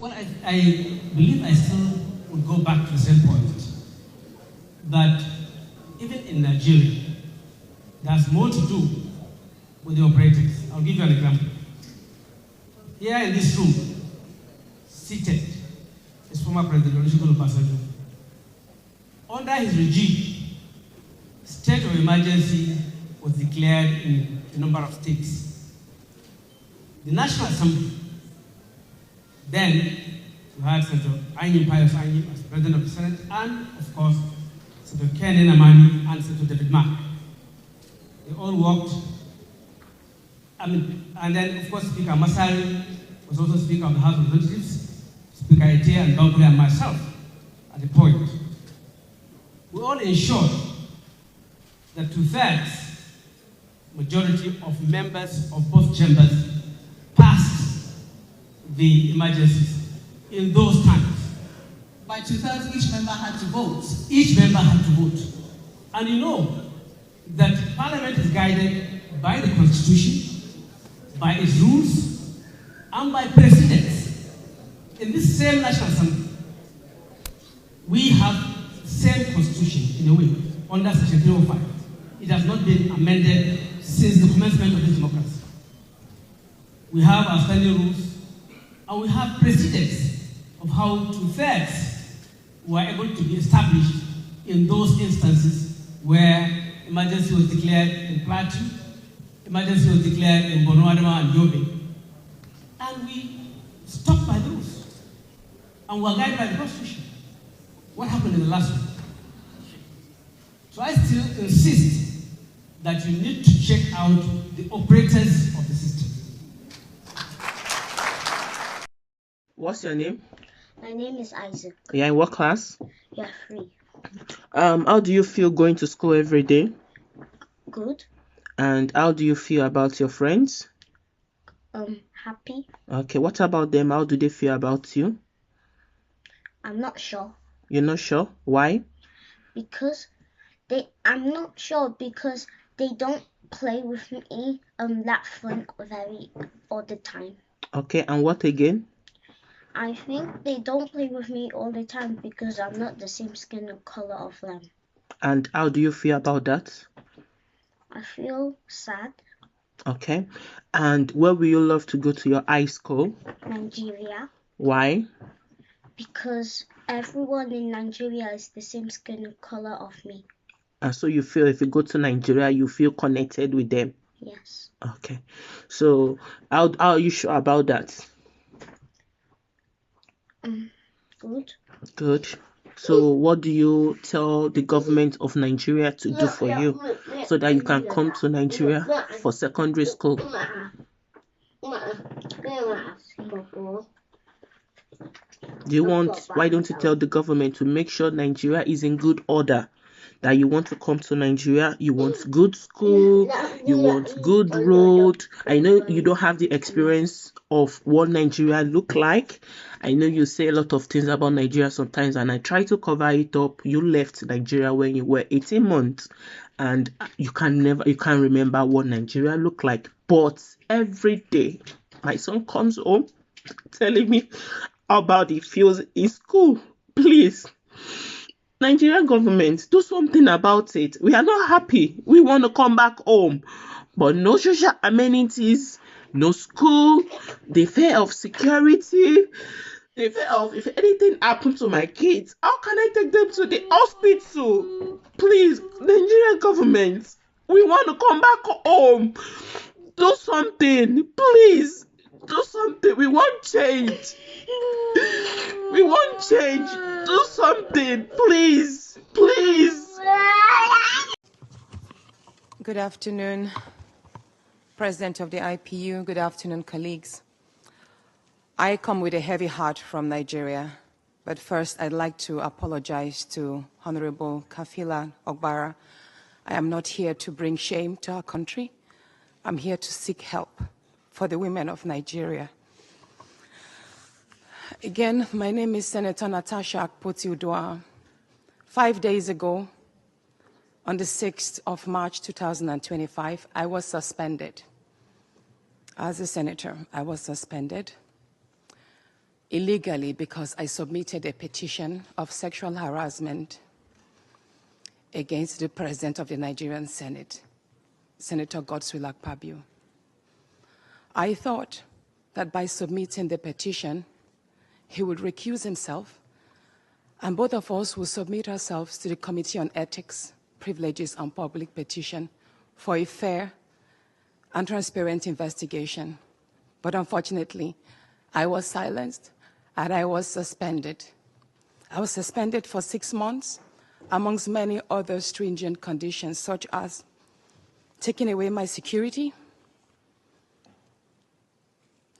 Well, I believe I still would go back to the same point that even in Nigeria, there's more to do with the operators. I'll give you an example. Here in this room, seated, is former President Olusegun Obasanjo. Under his regime, state of emergency was declared in a number of states. The National Assembly, then you had Senator Anyim Pius Anyim as President of the Senate, and of course, Senator Ken Enamani and Senator David Mark. They all worked. And then, of course, Speaker Masari was also Speaker of the House of Representatives, Speaker Ete and Bambule and myself at the point. We all ensured that 2/3 majority of members of both chambers passed the emergencies in those times. By 2/3, each member had to vote. Each member had to vote. And you know that Parliament is guided by the Constitution, by its rules, and by precedents. In this same National Assembly, we have the same Constitution in a way, under Section 305. It has not been amended since the commencement of this democracy. We have our standing rules, and we have precedents of how 2/3 were able to be established in those instances where emergency was declared in Plateau, emergency was declared in Borno, Adamawa, and Yobe. And we stuck by those. And we were guided by the Constitution. What happened in the last one? So I still insist that you need to check out the operators of the system. What's your name? My name is Isaac. Yeah, in what class? You're free. How do you feel going to school every day? Good. And how do you feel about your friends? Happy. Okay, what about them? How do they feel about you? I'm not sure. You're not sure? Why? I'm not sure because they don't play with me that fun all the time. Okay, and what again? I think they don't play with me all the time because I'm not the same skin and color of them. And how do you feel about that? I feel sad. Okay, and where will you love to go to your high school? Nigeria. Why? Because everyone in Nigeria is the same skin and color of me. And so you feel if you go to Nigeria, you feel connected with them? Yes. Okay, so how are you sure about that? Good. Good. So what do you tell the government of Nigeria to do for you so that you can come to Nigeria for secondary school? Why don't you tell the government to make sure Nigeria is in good order? That you want to come to Nigeria, you want good school, you want good road. I know you don't have the experience of what Nigeria look like. I know you say a lot of things about Nigeria sometimes, and I try to cover it up. You left Nigeria when you were 18 months, and you can't remember what Nigeria looked like. But every day, my son comes home telling me how bad he feels in school. Please, Nigerian government, do something about it. We are not happy. We want to come back home, but no social amenities, no school, the fear of security, the fear of if anything happened to my kids, how can I take them to the hospital? Please, Nigerian government, we want to come back home. Do something, please. Do something. We want change. We want change. Do something, please. Please. Good afternoon, President of the IPU. Good afternoon, colleagues. I come with a heavy heart from Nigeria, but first I'd like to apologize to Honorable Kafila Ogbara. I am not here to bring shame to our country. I'm here to seek help for the women of Nigeria. Again, my name is Senator Natasha Akpoti-Uduaghan. 5 days ago, on the 6th of March 2025, I was suspended. As a senator, I was suspended. illegally because I submitted a petition of sexual harassment against the President of the Nigerian Senate, Senator Godswill Akpabio. I thought that by submitting the petition, he would recuse himself, and both of us will submit ourselves to the Committee on Ethics, Privileges, and Public Petition for a fair and transparent investigation. But unfortunately, I was silenced and I was suspended. I was suspended for 6 months, amongst many other stringent conditions, such as taking away my security,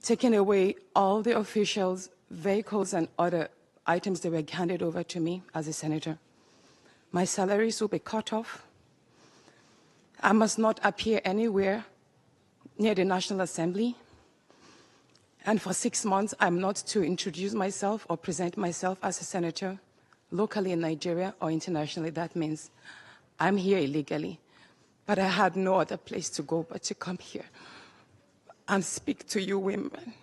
taking away all the officials, vehicles, and other items that were handed over to me as a senator. My salaries will be cut off. I must not appear anywhere near the National Assembly. And for 6 months, I'm not to introduce myself or present myself as a senator locally in Nigeria or internationally. That means I'm here illegally. But I had no other place to go but to come here and speak to you women.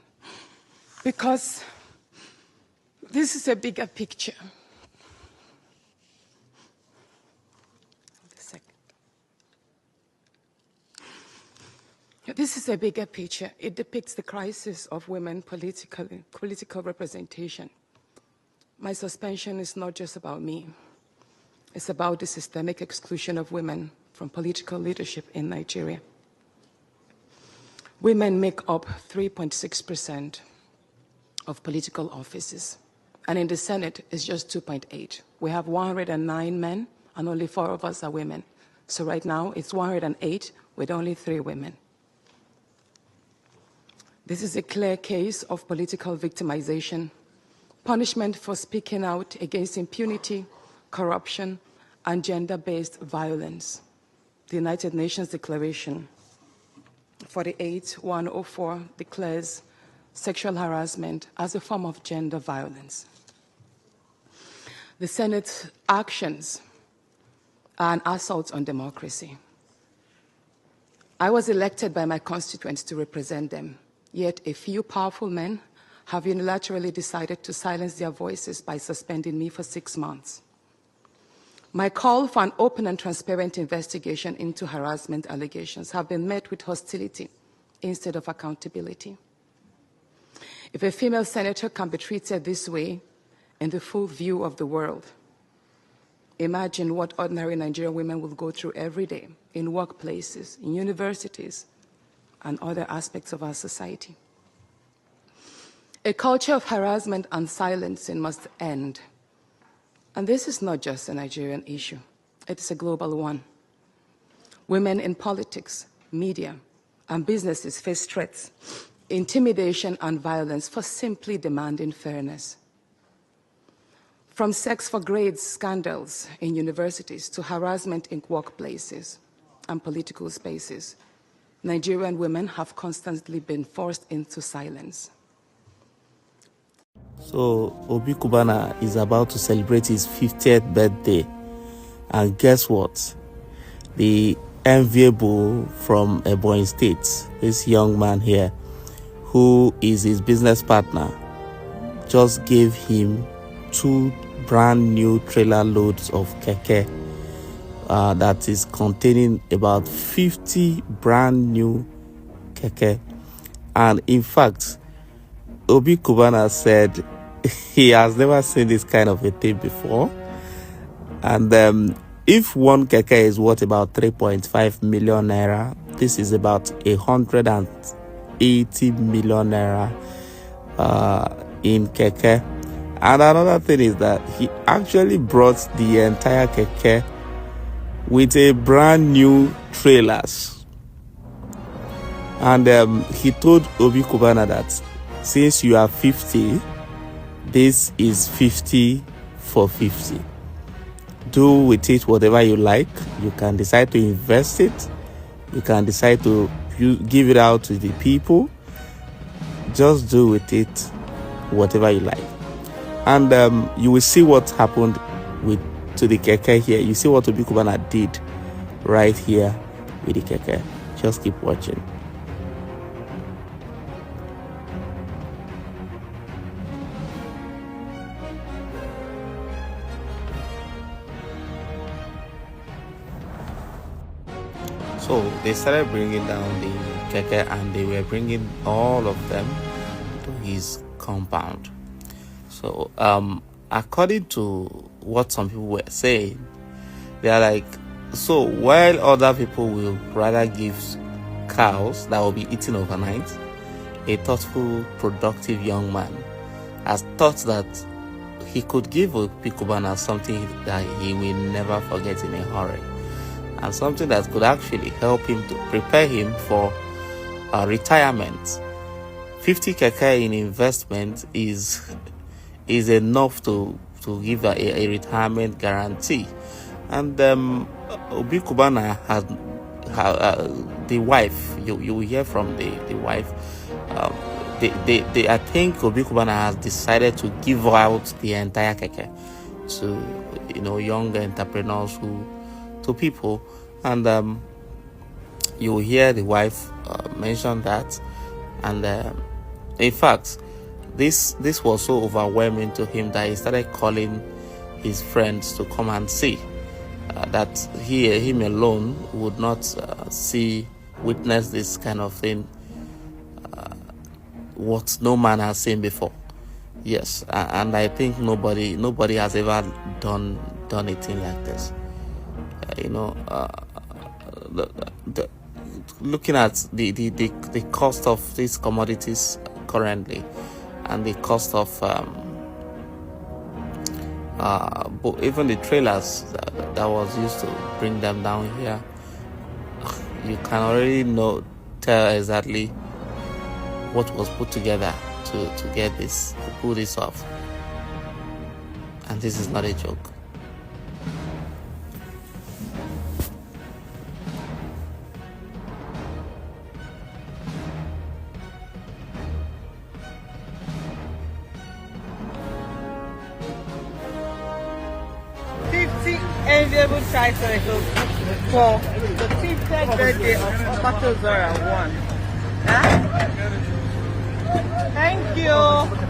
Because this is a bigger picture. This is a bigger picture. It depicts the crisis of women political representation. My suspension is not just about me. It's about the systemic exclusion of women from political leadership in Nigeria. Women make up 3.6% of political offices. And in the Senate, it's just 2.8. We have 109 men, and only 4 of us are women. So right now, it's 108 with only 3 women. This is a clear case of political victimization, punishment for speaking out against impunity, corruption, and gender-based violence. The United Nations Declaration 48/104 declares sexual harassment as a form of gender violence. The Senate's actions are an assault on democracy. I was elected by my constituents to represent them, yet a few powerful men have unilaterally decided to silence their voices by suspending me for 6 months. My call for an open and transparent investigation into harassment allegations have been met with hostility instead of accountability. If a female senator can be treated this way in the full view of the world, imagine what ordinary Nigerian women will go through every day in workplaces, in universities, and other aspects of our society. A culture of harassment and silencing must end. And this is not just a Nigerian issue. It is a global one. Women in politics, media, and businesses face threats, intimidation, and violence for simply demanding fairness. From sex for grades scandals in universities to harassment in workplaces and political spaces, Nigerian women have constantly been forced into silence. So Obi Kubana is about to celebrate his 50th birthday. And guess what? The enviable from Ebonyi State, this young man here, who is his business partner, just gave him 2 brand new trailer loads of keke that is containing about 50 brand new keke. And in fact, Obi Kubana said he has never seen this kind of a thing before. And if one keke is worth about 3.5 million naira, this is about 180 million naira in keke. And another thing is that he actually brought the entire keke with a brand new trailers. And he told Obi Kubana that since you are 50, this is 50 for 50. Do with it whatever you like. You can decide to invest it. You can decide to give it out to the people. Just do with it whatever you like. And you will see what happened to the keke here. You see what Obi Kubana did right here with the keke. Just keep watching. So they started bringing down the keke, and they were bringing all of them to his compound. So according to what some people were saying, they are like, so while other people will rather give cows that will be eaten overnight, a thoughtful, productive young man has thought that he could give Obi Cubana something that he will never forget in a hurry, and something that could actually help him to prepare him for retirement. 50 keke in investment is enough to give a retirement guarantee. And Obi Cubana has the wife. You will hear from the wife. I think Obi Cubana has decided to give out the entire keke to young entrepreneurs to people, and you will hear the wife mention that. And in fact, this was so overwhelming to him that he started calling his friends to come and see. That him alone would not witness this kind of thing, what no man has seen before. Yes, and I think nobody has ever done a thing like this. Looking at the cost of these commodities currently, and the cost of but even the trailers that was used to bring them down here, you can already tell exactly what was put together to get this, to pull this off. And this is not a joke. Enviable tricycles for the 50th birthday of Patozora 1. Huh? Thank you.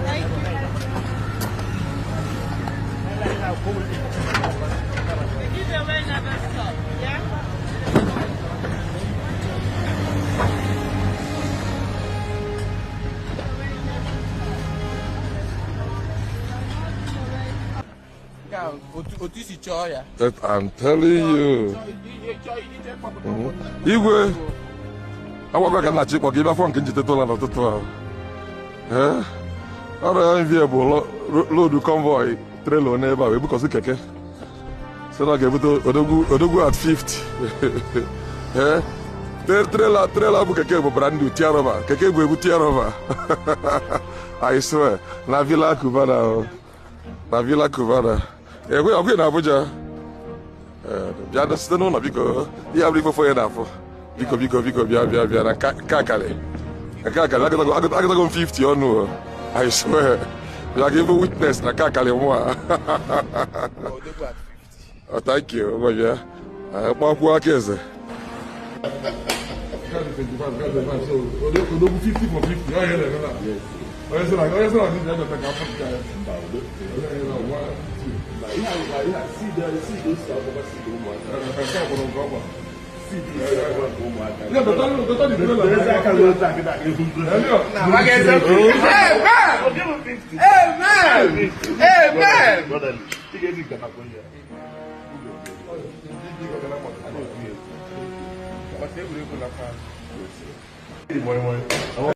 Thank you. The giveaway never stop, yeah? That I'm telling you. Igwe, I want to get a give a phone. Can you tell us to tell? Eh? Our enviable load convoy trailer neighbor because the keke. So I give it to Odogu at 50. Eh? Trailer book keke brand new Tiarova. Keke go Tiarova. I swear. Na Villa Cubana. Na Villa Cubana. I'm going to Abuja. You understand? No, because you have to for enough. Because Kakale. I got to go 50 or no. I swear. You are giving witness na Kakale more. Oh, thank you. Oh, yeah. I'm going to 50 for 50. Amen.